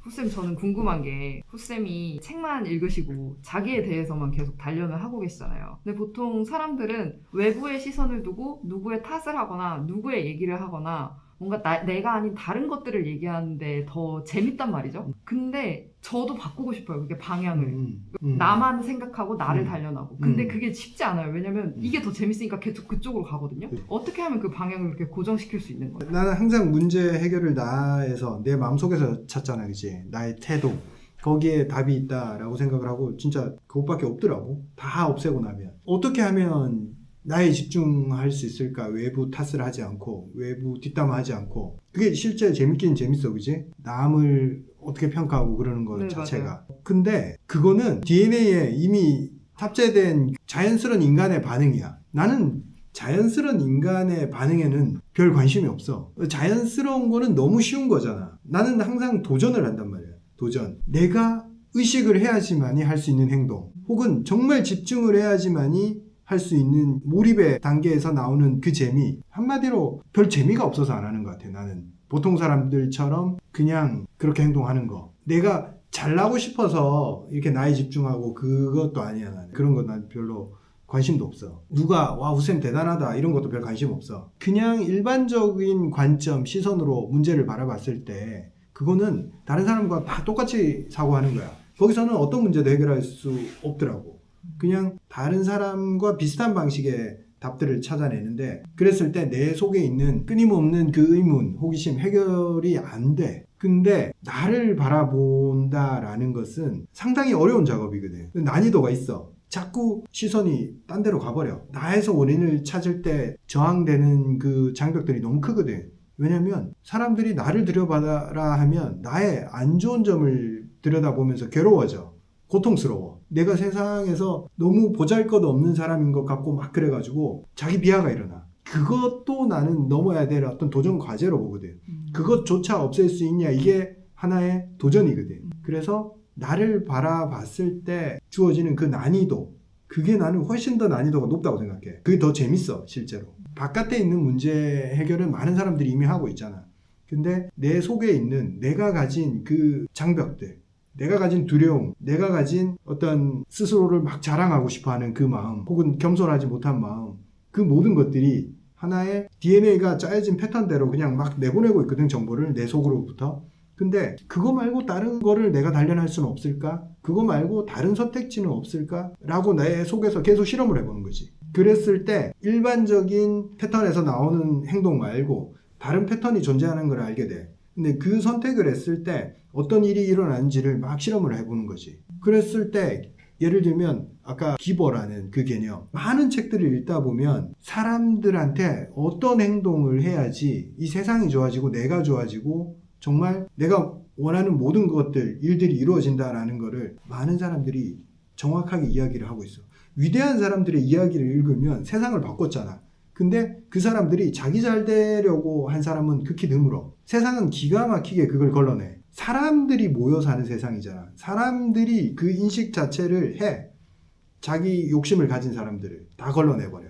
후쌤, 저는 궁금한 게 후쌤이 책만 읽으시고 자기에 대해서만 계속 단련을 하고 계시잖아요. 근데 보통 사람들은 외부의 시선을 두고 누구의 탓을 하거나 누구의 얘기를 하거나 뭔가 내가 아닌 다른 것들을 얘기하는데 더 재밌단 말이죠. 근데 저도 바꾸고 싶어요. 그게 방향을. 나만 생각하고 나를 단련하고. 근데 그게 쉽지 않아요. 왜냐면 이게 더 재밌으니까 계속 그쪽으로 가거든요. 어떻게 하면 그 방향을 이렇게 고정시킬 수 있는 거예요? 나는 항상 문제 해결을 나에서 내 마음속에서 찾잖아, 그치? 나의 태도 거기에 답이 있다라고 생각을 하고 진짜 그것밖에 없더라고. 다 없애고 나면 어떻게 하면 나에 집중할 수 있을까? 외부 탓을 하지 않고 외부 뒷담화하지 않고. 그게 실제 재밌긴 재밌어, 그치? 남을 어떻게 평가하고 그러는 거 네, 자체가 맞아요. 근데 그거는 DNA에 이미 탑재된 자연스러운 인간의 반응이야. 나는 자연스러운 인간의 반응에는 별 관심이 없어. 자연스러운 거는 너무 쉬운 거잖아. 나는 항상 도전을 한단 말이야. 도전. 내가 의식을 해야지만이 할 수 있는 행동, 혹은 정말 집중을 해야지만이 할 수 있는 몰입의 단계에서 나오는 그 재미. 한마디로 별 재미가 없어서 안 하는 것 같아. 나는 보통 사람들처럼 그냥 그렇게 행동하는 거. 내가 잘나고 싶어서 이렇게 나에 집중하고 그것도 아니야. 나는 그런 거 난 별로 관심도 없어. 누가 와 후쌤 대단하다 이런 것도 별 관심 없어. 그냥 일반적인 관점, 시선으로 문제를 바라봤을 때 그거는 다른 사람과 다 똑같이 사고하는 거야. 거기서는 어떤 문제도 해결할 수 없더라고. 그냥 다른 사람과 비슷한 방식의 답들을 찾아내는데, 그랬을 때 내 속에 있는 끊임없는 그 의문, 호기심 해결이 안 돼. 근데 나를 바라본다라는 것은 상당히 어려운 작업이거든. 난이도가 있어. 자꾸 시선이 딴 데로 가버려. 나에서 원인을 찾을 때 저항되는 그 장벽들이 너무 크거든. 왜냐면 사람들이 나를 들여다봐라 하면 나의 안 좋은 점을 들여다보면서 괴로워져. 고통스러워. 내가 세상에서 너무 보잘것없는 사람인 것 같고 막 그래가지고 자기 비하가 일어나. 그것도 나는 넘어야 될 어떤 도전 과제로 보거든. 그것조차 없앨 수 있냐, 이게 하나의 도전이거든. 그래서 나를 바라봤을 때 주어지는 그 난이도, 그게 나는 훨씬 더 난이도가 높다고 생각해. 그게 더 재밌어, 실제로. 바깥에 있는 문제 해결은 많은 사람들이 이미 하고 있잖아. 근데 내 속에 있는 내가 가진 그 장벽들, 내가 가진 두려움, 내가 가진 어떤 스스로를 막 자랑하고 싶어하는 그 마음, 혹은 겸손하지 못한 마음, 그 모든 것들이 하나의 DNA가 짜여진 패턴대로 그냥 막 내보내고 있거든, 정보를 내 속으로부터. 근데 그거 말고 다른 거를 내가 단련할 수는 없을까? 그거 말고 다른 선택지는 없을까? 라고 내 속에서 계속 실험을 해보는 거지. 그랬을 때 일반적인 패턴에서 나오는 행동 말고 다른 패턴이 존재하는 걸 알게 돼. 근데 그 선택을 했을 때 어떤 일이 일어나는지를 막 실험을 해보는 거지. 그랬을 때 예를 들면 아까 기버라는 그 개념, 많은 책들을 읽다 보면 사람들한테 어떤 행동을 해야지 이 세상이 좋아지고 내가 좋아지고 정말 내가 원하는 모든 것들, 일들이 이루어진다라는 거를 많은 사람들이 정확하게 이야기를 하고 있어. 위대한 사람들의 이야기를 읽으면 세상을 바꿨잖아. 근데 그 사람들이 자기 잘 되려고 한 사람은 극히 드물어. 세상은 기가 막히게 그걸 걸러내. 사람들이 모여 사는 세상이잖아. 사람들이 그 인식 자체를 해. 자기 욕심을 가진 사람들을 다 걸러내버려.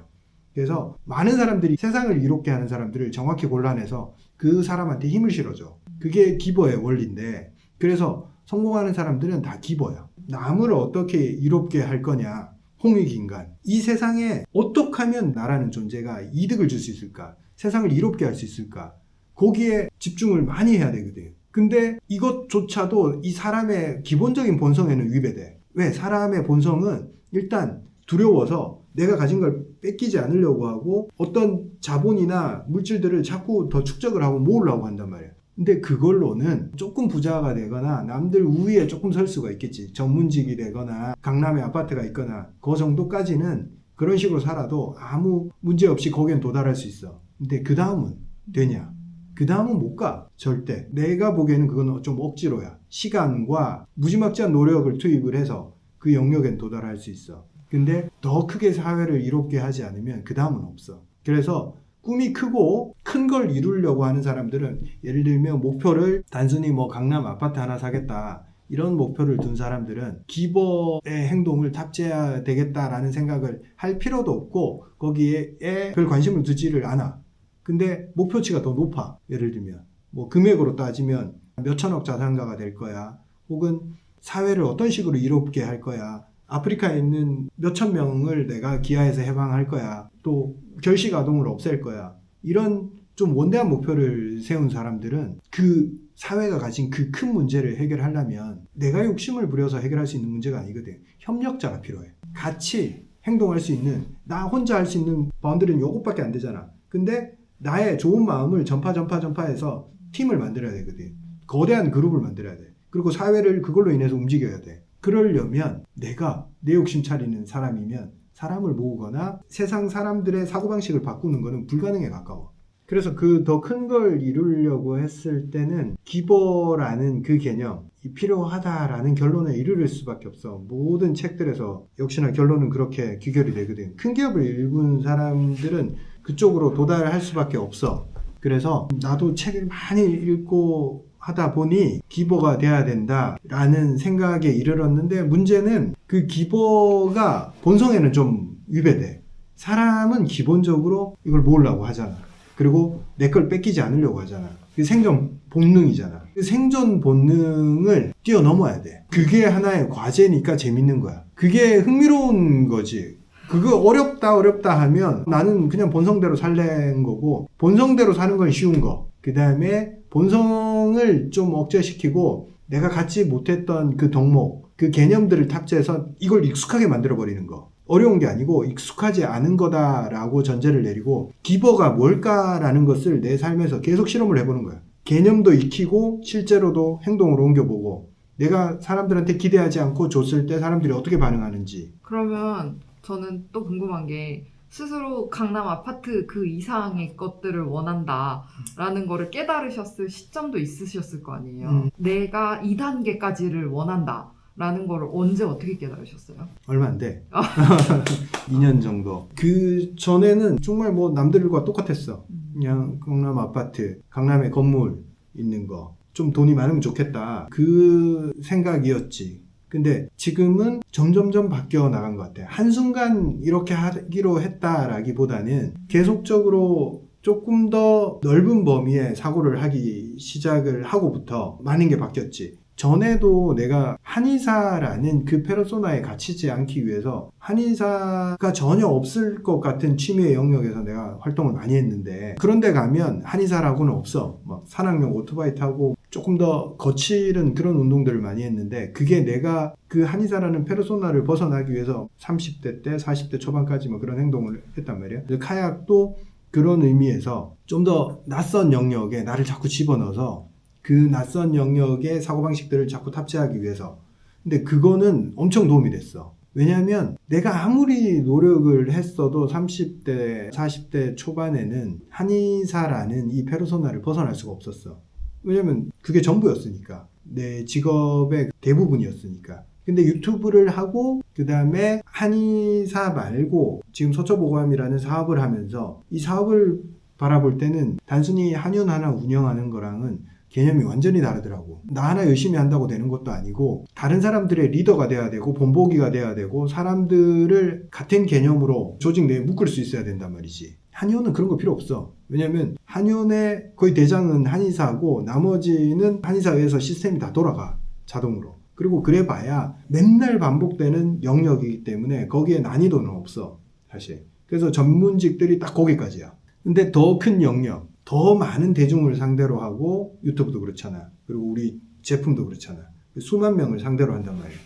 그래서 많은 사람들이 세상을 이롭게 하는 사람들을 정확히 골라내서 그 사람한테 힘을 실어줘. 그게 기버의 원리인데, 그래서 성공하는 사람들은 다 기버야. 남을 어떻게 이롭게 할 거냐. 홍익인간. 이 세상에 어떻게 하면 나라는 존재가 이득을 줄 수 있을까? 세상을 이롭게 할 수 있을까? 거기에 집중을 많이 해야 되거든. 근데 이것조차도 이 사람의 기본적인 본성에는 위배돼. 왜? 사람의 본성은 일단 두려워서 내가 가진 걸 뺏기지 않으려고 하고 어떤 자본이나 물질들을 자꾸 더 축적을 하고 모으려고 한단 말이야. 근데 그걸로는 조금 부자가 되거나 남들 우위에 조금 설 수가 있겠지. 전문직이 되거나 강남에 아파트가 있거나 그 정도까지는 그런 식으로 살아도 아무 문제 없이 거기엔 도달할 수 있어. 근데 그 다음은 되냐? 그 다음은 못 가. 절대. 내가 보기에는 그건 좀 억지로야. 시간과 무지막지한 노력을 투입을 해서 그 영역엔 도달할 수 있어. 근데 더 크게 사회를 이롭게 하지 않으면 그 다음은 없어. 그래서 꿈이 크고 큰 걸 이루려고 하는 사람들은, 예를 들면 목표를 단순히 뭐 강남 아파트 하나 사겠다 이런 목표를 둔 사람들은 기버의 행동을 탑재해야 되겠다라는 생각을 할 필요도 없고 거기에 별 관심을 두지를 않아. 근데 목표치가 더 높아. 예를 들면 뭐 금액으로 따지면 몇천억 자산가가 될 거야. 혹은 사회를 어떤 식으로 이롭게 할 거야. 아프리카에 있는 몇천 명을 내가 기아에서 해방할 거야. 또 결식 아동을 없앨 거야. 이런 좀 원대한 목표를 세운 사람들은 그 사회가 가진 그 큰 문제를 해결하려면 내가 욕심을 부려서 해결할 수 있는 문제가 아니거든. 협력자가 필요해. 같이 행동할 수 있는, 나 혼자 할 수 있는 바운드리는 요것밖에 안 되잖아. 근데 나의 좋은 마음을 전파해서 팀을 만들어야 되거든. 거대한 그룹을 만들어야 돼. 그리고 사회를 그걸로 인해서 움직여야 돼. 그러려면 내가 내 욕심 차리는 사람이면 사람을 모으거나 세상 사람들의 사고방식을 바꾸는 거는 불가능에 가까워. 그래서 그 더 큰 걸 이루려고 했을 때는 기버라는 그 개념이 필요하다라는 결론에 이르를 수밖에 없어. 모든 책들에서 역시나 결론은 그렇게 귀결이 되거든. 큰 기업을 일군 사람들은 그쪽으로 도달할 수밖에 없어. 그래서 나도 책을 많이 읽고 하다 보니 기버가 돼야 된다라는 생각에 이르렀는데, 문제는 그 기버가 본성에는 좀 위배돼. 사람은 기본적으로 이걸 모으려고 하잖아. 그리고 내 걸 뺏기지 않으려고 하잖아. 그게 생존 본능이잖아. 그 생존 본능을 뛰어넘어야 돼. 그게 하나의 과제니까 재밌는 거야. 그게 흥미로운 거지. 그거 어렵다 하면 나는 그냥 본성대로 살는 거고, 본성대로 사는 건 쉬운 거. 그 다음에 본성을 좀 억제시키고 내가 갖지 못했던 그 덕목, 그 개념들을 탑재해서 이걸 익숙하게 만들어버리는 거. 어려운 게 아니고 익숙하지 않은 거다라고 전제를 내리고, 기버가 뭘까라는 것을 내 삶에서 계속 실험을 해보는 거야. 개념도 익히고 실제로도 행동으로 옮겨보고, 내가 사람들한테 기대하지 않고 줬을 때 사람들이 어떻게 반응하는지. 그러면 저는 또 궁금한 게, 스스로 강남 아파트 그 이상의 것들을 원한다라는 거를 깨달으셨을 시점도 있으셨을 거 아니에요. 내가 2단계까지를 원한다라는 거를 언제 어떻게 깨달으셨어요? 얼마 안 돼. 2년 정도. 그 전에는 정말 뭐 남들과 똑같았어. 그냥 강남 아파트, 강남에 건물 있는 거, 좀 돈이 많으면 좋겠다, 그 생각이었지. 근데 지금은 점점점 바뀌어 나간 것 같아요. 한순간 이렇게 하기로 했다라기보다는 계속적으로 조금 더 넓은 범위의 사고를 하기 시작을 하고부터 많은 게 바뀌었지. 전에도 내가 한의사라는 그 페르소나에 갇히지 않기 위해서 한의사가 전혀 없을 것 같은 취미의 영역에서 내가 활동을 많이 했는데, 그런데 가면 한의사라고는 없어. 막 산악용 오토바이 타고 조금 더 거칠은 그런 운동들을 많이 했는데, 그게 내가 그 한의사라는 페르소나를 벗어나기 위해서 30대 때 40대 초반까지 뭐 그런 행동을 했단 말이야. 카약도 그런 의미에서 좀 더 낯선 영역에 나를 자꾸 집어넣어서 그 낯선 영역의 사고방식들을 자꾸 탑재하기 위해서. 근데 그거는 엄청 도움이 됐어. 왜냐하면 내가 아무리 노력을 했어도 30대, 40대 초반에는 한의사라는 이 페르소나를 벗어날 수가 없었어. 왜냐면 그게 전부였으니까. 내 직업의 대부분이었으니까. 근데 유튜브를 하고 그 다음에 한의사 말고 지금 서초보감이라는 사업을 하면서 이 사업을 바라볼 때는 단순히 한의원 하나 운영하는 거랑은 개념이 완전히 다르더라고. 나 하나 열심히 한다고 되는 것도 아니고, 다른 사람들의 리더가 돼야 되고 본보기가 돼야 되고, 사람들을 같은 개념으로 조직 내에 묶을 수 있어야 된단 말이지. 한의원은 그런 거 필요 없어. 왜냐면 한의원의 거의 대장은 한의사고 나머지는 한의사에서 시스템이 다 돌아가, 자동으로. 그리고 그래 봐야 맨날 반복되는 영역이기 때문에 거기에 난이도는 없어, 사실. 그래서 전문직들이 딱 거기까지야. 근데 더 큰 영역, 더 많은 대중을 상대로 하고, 유튜브도 그렇잖아. 그리고 우리 제품도 그렇잖아. 수만 명을 상대로 한단 말이야.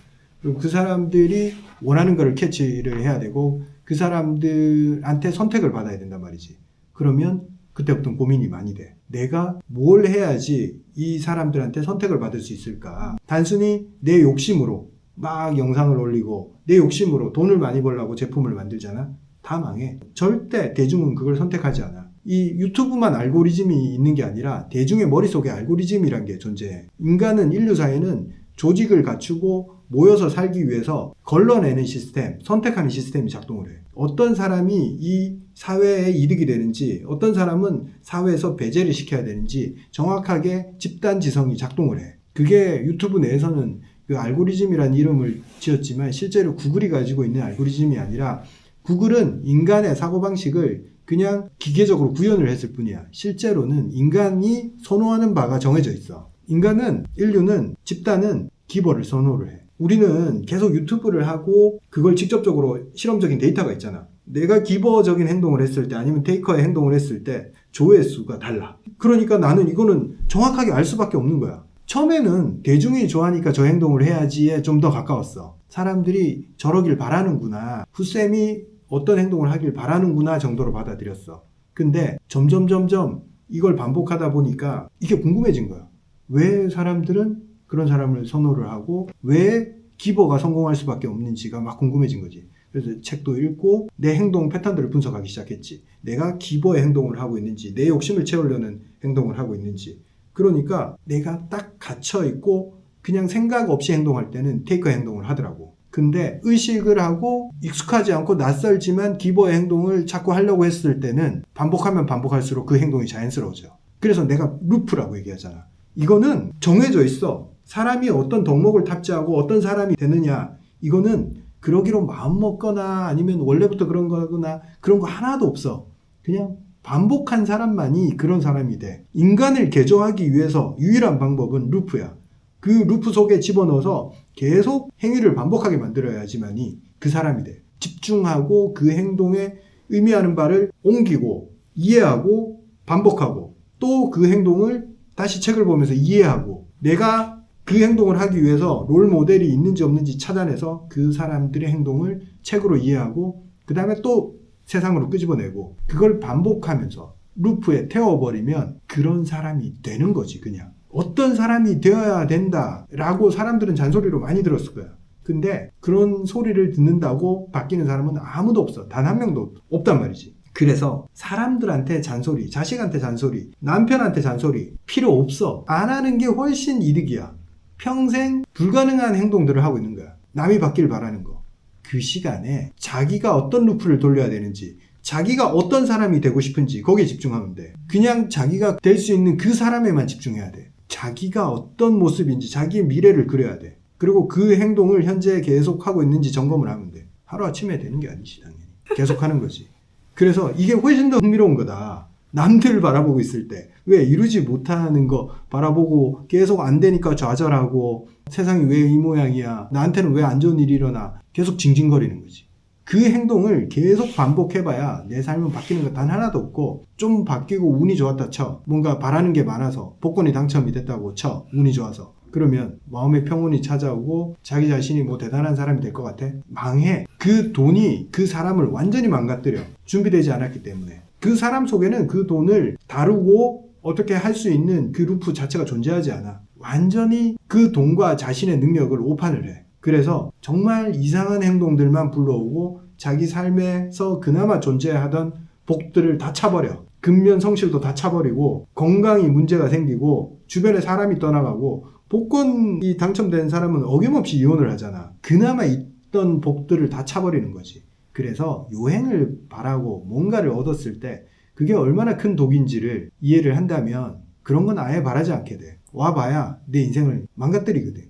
그리고 그 사람들이 원하는 거를 캐치를 해야 되고, 그 사람들한테 선택을 받아야 된단 말이지. 그러면 그때부터 고민이 많이 돼. 내가 뭘 해야지 이 사람들한테 선택을 받을 수 있을까? 단순히 내 욕심으로 막 영상을 올리고 내 욕심으로 돈을 많이 벌려고 제품을 만들잖아? 다 망해. 절대 대중은 그걸 선택하지 않아. 이 유튜브만 알고리즘이 있는 게 아니라 대중의 머릿속에 알고리즘이란 게 존재해. 인간은, 인류사회는 조직을 갖추고 모여서 살기 위해서 걸러내는 시스템, 선택하는 시스템이 작동을 해. 어떤 사람이 이 사회에 이득이 되는지, 어떤 사람은 사회에서 배제를 시켜야 되는지 정확하게 집단지성이 작동을 해. 그게 유튜브 내에서는 그 알고리즘이라는 이름을 지었지만 실제로 구글이 가지고 있는 알고리즘이 아니라, 구글은 인간의 사고방식을 그냥 기계적으로 구현을 했을 뿐이야. 실제로는 인간이 선호하는 바가 정해져 있어. 인류는 집단은 기버를 선호를 해. 우리는 계속 유튜브를 하고 그걸 직접적으로 실험적인 데이터가 있잖아. 내가 기버적인 행동을 했을 때 아니면 테이커의 행동을 했을 때 조회수가 달라. 그러니까 나는 이거는 정확하게 알 수밖에 없는 거야. 처음에는 대중이 좋아하니까 저 행동을 해야지에 좀 더 가까웠어. 사람들이 저러길 바라는구나. 후쌤이 어떤 행동을 하길 바라는구나 정도로 받아들였어. 근데 점점 이걸 반복하다 보니까 이게 궁금해진 거야. 왜 사람들은 그런 사람을 선호를 하고 왜 기버가 성공할 수밖에 없는지가 막 궁금해진 거지. 그래서 책도 읽고 내 행동 패턴들을 분석하기 시작했지. 내가 기버의 행동을 하고 있는지, 내 욕심을 채우려는 행동을 하고 있는지. 그러니까 내가 딱 갇혀있고 그냥 생각 없이 행동할 때는 테이커 행동을 하더라고. 근데 의식을 하고 익숙하지 않고 낯설지만 기버의 행동을 자꾸 하려고 했을 때는 반복하면 반복할수록 그 행동이 자연스러워져. 그래서 내가 루프라고 얘기하잖아. 이거는 정해져 있어. 사람이 어떤 덕목을 탑재하고 어떤 사람이 되느냐, 이거는 그러기로 마음먹거나 아니면 원래부터 그런 거거나 그런 거 하나도 없어. 그냥 반복한 사람만이 그런 사람이 돼. 인간을 개조하기 위해서 유일한 방법은 루프야. 그 루프 속에 집어넣어서 계속 행위를 반복하게 만들어야지만이 그 사람이 돼. 집중하고 그 행동에 의미하는 바를 옮기고 이해하고 반복하고 또 그 행동을 다시 책을 보면서 이해하고 내가 그 행동을 하기 위해서 롤 모델이 있는지 없는지 찾아내서 그 사람들의 행동을 책으로 이해하고 그 다음에 또 세상으로 끄집어내고 그걸 반복하면서 루프에 태워버리면 그런 사람이 되는 거지. 그냥 어떤 사람이 되어야 된다라고 사람들은 잔소리로 많이 들었을 거야. 근데 그런 소리를 듣는다고 바뀌는 사람은 아무도 없어. 단 한 명도 없단 말이지. 그래서 사람들한테 잔소리, 자식한테 잔소리, 남편한테 잔소리 필요 없어. 안 하는 게 훨씬 이득이야. 평생 불가능한 행동들을 하고 있는 거야. 남이 받길 바라는 거. 그 시간에 자기가 어떤 루프를 돌려야 되는지, 자기가 어떤 사람이 되고 싶은지 거기에 집중하면 돼. 그냥 자기가 될 수 있는 그 사람에만 집중해야 돼. 자기가 어떤 모습인지 자기의 미래를 그려야 돼. 그리고 그 행동을 현재 계속하고 있는지 점검을 하면 돼. 하루아침에 되는 게 아니지 당연히. 계속하는 거지. 그래서 이게 훨씬 더 흥미로운 거다. 남들을 바라보고 있을 때 왜 이루지 못하는 거 바라보고 계속 안 되니까 좌절하고 세상이 왜 이 모양이야, 나한테는 왜 안 좋은 일이 일어나, 계속 징징거리는 거지. 그 행동을 계속 반복해봐야 내 삶은 바뀌는 거 단 하나도 없고, 좀 바뀌고 운이 좋았다 쳐, 뭔가 바라는 게 많아서 복권이 당첨이 됐다고 쳐, 운이 좋아서, 그러면 마음의 평온이 찾아오고 자기 자신이 뭐 대단한 사람이 될 것 같아? 망해. 그 돈이 그 사람을 완전히 망가뜨려. 준비되지 않았기 때문에. 그 사람 속에는 그 돈을 다루고 어떻게 할 수 있는 그 루프 자체가 존재하지 않아. 완전히 그 돈과 자신의 능력을 오판을 해. 그래서 정말 이상한 행동들만 불러오고 자기 삶에서 그나마 존재하던 복들을 다 차버려. 근면 성실도 다 차버리고 건강이 문제가 생기고 주변에 사람이 떠나가고, 복권이 당첨된 사람은 어김없이 이혼을 하잖아. 그나마 있던 복들을 다 차버리는 거지. 그래서 요행을 바라고 뭔가를 얻었을 때 그게 얼마나 큰 독인지를 이해를 한다면 그런 건 아예 바라지 않게 돼. 와봐야 내 인생을 망가뜨리거든.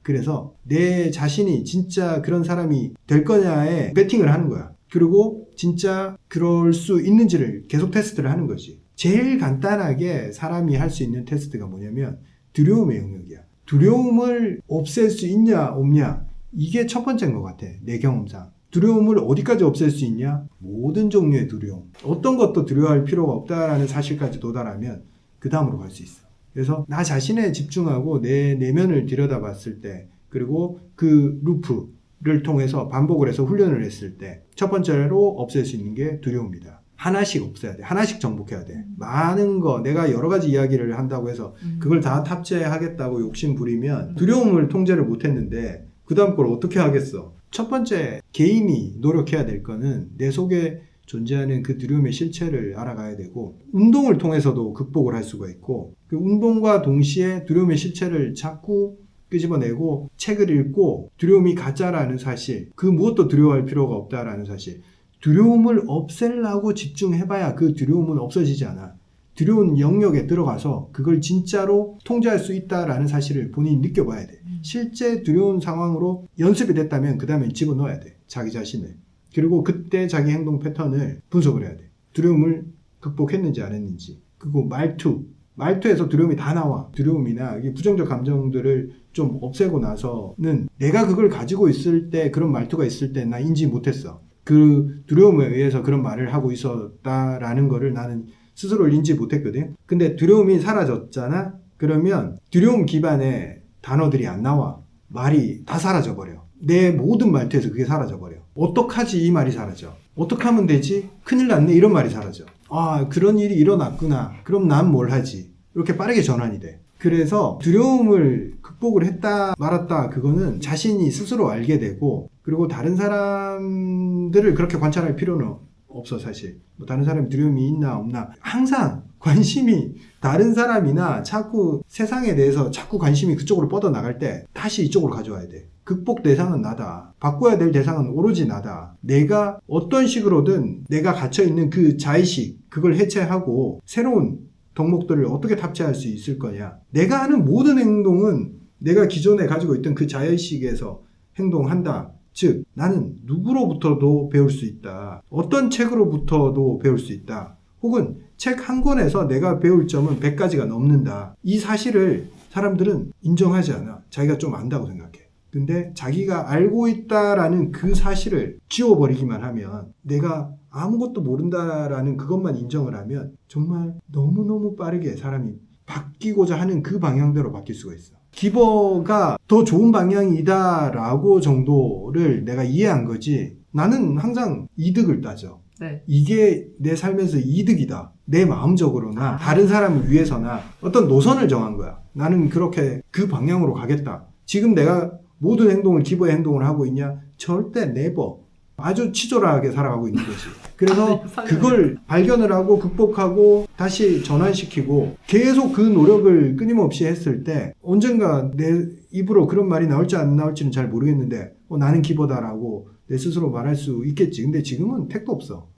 그래서 내 자신이 진짜 그런 사람이 될 거냐에 배팅을 하는 거야. 그리고 진짜 그럴 수 있는지를 계속 테스트를 하는 거지. 제일 간단하게 사람이 할 수 있는 테스트가 뭐냐면 두려움의 영역이야. 두려움을 없앨 수 있냐 없냐, 이게 첫 번째인 것 같아. 내 경험상. 두려움을 어디까지 없앨 수 있냐? 모든 종류의 두려움. 어떤 것도 두려워할 필요가 없다라는 사실까지 도달하면 그 다음으로 갈 수 있어. 그래서 나 자신에 집중하고 내 내면을 들여다봤을 때, 그리고 그 루프를 통해서 반복을 해서 훈련을 했을 때 첫 번째로 없앨 수 있는 게 두려움이다. 하나씩 없애야 돼. 하나씩 정복해야 돼. 많은 거, 내가 여러 가지 이야기를 한다고 해서 그걸 다 탑재하겠다고 욕심 부리면 두려움을 통제를 못했는데 그 다음 걸 어떻게 하겠어? 첫 번째, 개인이 노력해야 될 거는 내 속에 존재하는 그 두려움의 실체를 알아가야 되고, 운동을 통해서도 극복을 할 수가 있고, 그 운동과 동시에 두려움의 실체를 자꾸 끄집어내고 책을 읽고 두려움이 가짜라는 사실, 그 무엇도 두려워할 필요가 없다라는 사실, 두려움을 없애려고 집중해봐야 그 두려움은 없어지지 않아. 두려운 영역에 들어가서 그걸 진짜로 통제할 수 있다라는 사실을 본인이 느껴봐야 돼. 실제 두려운 상황으로 연습이 됐다면 그 다음에 집어넣어야 돼. 자기 자신을. 그리고 그때 자기 행동 패턴을 분석을 해야 돼. 두려움을 극복했는지 안 했는지. 그리고 말투, 말투에서 두려움이 다 나와. 두려움이나 이 부정적 감정들을 좀 없애고 나서는 내가 그걸 가지고 있을 때, 그런 말투가 있을 때 나 인지 못했어. 그 두려움에 의해서 그런 말을 하고 있었다라는 거를 나는 스스로 인지 못했거든. 근데 두려움이 사라졌잖아? 그러면 두려움 기반의 단어들이 안 나와. 말이 다 사라져버려. 내 모든 말투에서 그게 사라져버려. 어떡하지? 이 말이 사라져. 어떻게 하면 되지? 큰일 났네. 이런 말이 사라져. 아, 그런 일이 일어났구나. 그럼 난 뭘 하지? 이렇게 빠르게 전환이 돼. 그래서 두려움을 극복을 했다 말았다, 그거는 자신이 스스로 알게 되고, 그리고 다른 사람들을 그렇게 관찰할 필요는 없어. 사실 뭐 다른 사람이 두려움이 있나 없나, 항상 관심이 다른 사람이나 자꾸 세상에 대해서 자꾸 관심이 그쪽으로 뻗어나갈 때 다시 이쪽으로 가져와야 돼. 극복 대상은 나다. 바꿔야 될 대상은 오로지 나다. 내가 어떤 식으로든 내가 갇혀있는 그 자의식, 그걸 해체하고 새로운 덕목들을 어떻게 탑재할 수 있을 거냐. 내가 하는 모든 행동은 내가 기존에 가지고 있던 그 자의식에서 행동한다. 즉, 나는 누구로부터도 배울 수 있다. 어떤 책으로부터도 배울 수 있다. 혹은 책 한 권에서 내가 배울 점은 100가지가 넘는다. 이 사실을 사람들은 인정하지 않아. 자기가 좀 안다고 생각해. 근데 자기가 알고 있다라는 그 사실을 지워버리기만 하면, 내가 아무것도 모른다라는 그것만 인정을 하면 정말 너무너무 빠르게 사람이 바뀌고자 하는 그 방향대로 바뀔 수가 있어. 기버가 더 좋은 방향이다라고 정도를 내가 이해한 거지. 나는 항상 이득을 따져. 네. 이게 내 삶에서 이득이다. 내 마음적으로나 다른 사람을 위해서나 어떤 노선을 정한 거야. 나는 그렇게 그 방향으로 가겠다. 지금 내가 모든 행동을 기버의 행동을 하고 있냐? 절대 never. 아주 치졸하게 살아가고 있는 거지. 그래서 그걸 발견을 하고 극복하고 다시 전환시키고 계속 그 노력을 끊임없이 했을 때 언젠가 내 입으로 그런 말이 나올지 안 나올지는 잘 모르겠는데 나는 기버다라고 내 스스로 말할 수 있겠지. 근데 지금은 택도 없어.